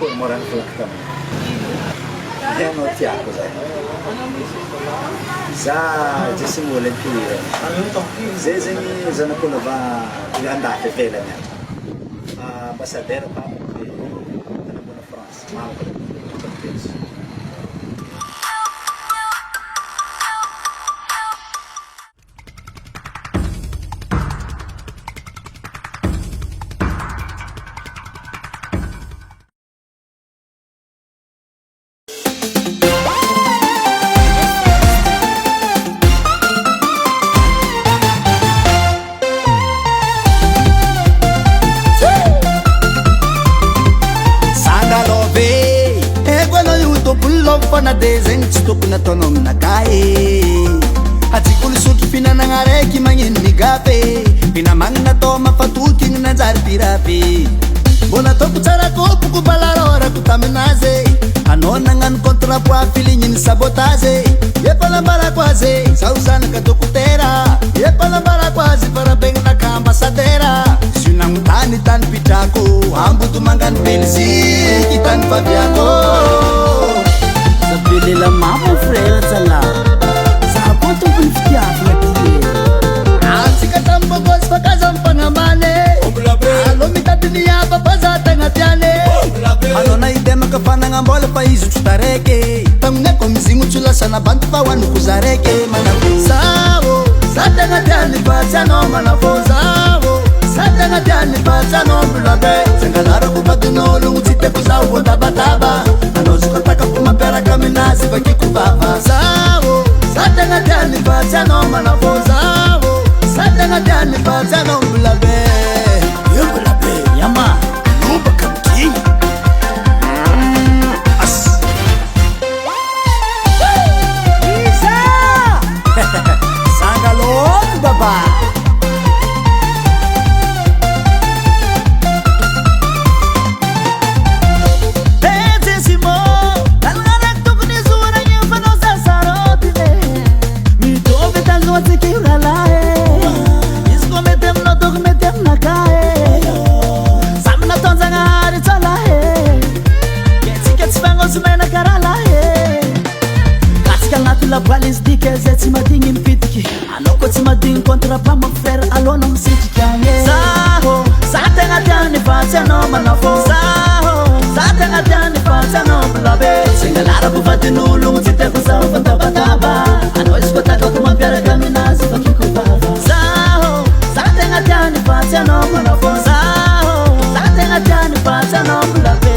pur morando também. Yan o tiako zay. Za jisimulan tuyo. Zezeni zana ko na ba iganda ke pela niya. Ambassador pa mo na France. Mao ko na. Fana desenho topo na tono na cae atikulu suki pina na ngareki mangin migape pina mangna toma fatuki na zar pirapi bona toku tsara kopu ku balarora kutaminaze anona ngan kontra kwa feeling sabotage ye palambara kwaze sausana katokutera ye palambara kwaze para beng na kamba sadera sunang tani tan pitako ambutu mangan belsi kitan pabiako Sabili la mama frère tala Sa konto kunfitiafu na kile Asika tambo gos pakazam pangamane Alo mitadini ya papaza tangatiane Ano na idema kafana ngambola paizu tutareke Tamune komzingu chula sana bantu pa wanu kuzareke Manabu Sawo Sate ngatiani pachano manafo Sawo Sate ngatiani pachano mbulabe Sengalara kupadino lungu chite kuzawu Tabata Anozukataka kumapera kaminazi vakikubava Sawo Sate ngatiani pachano manafo Sawo Sate ngatiani pachano mbulabe Mbulabe Yama Nuba kamki Sangalon baba La balance dike zeti madingi mpitiki Anoko ti madingi kontra pa ma frère alona msiti kanye Saho, sate ngatiani fate no manafo Saho, sate ngatiani fate no blabe Singalara bufati nulu mtite kusa ufanta bataba Ano iskotaka kumapyara kaminazi fakikubava Saho, sate ngatiani fate no manafo Saho, sate ngatiani fate no blabe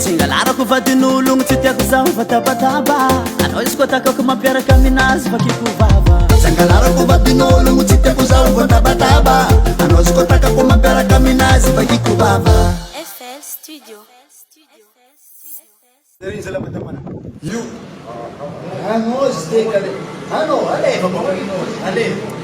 Singalara kufati nulung titia kusahu fatabataba Ano iskotaka kumapyara kaminazi vakikuvava Singalara kufati nulung titia kusahu fatabataba Ano iskotaka kumapyara kaminazi vakikuvava FL Studio. Dari sila mana? You Ano, stay kali Ano, ale, ale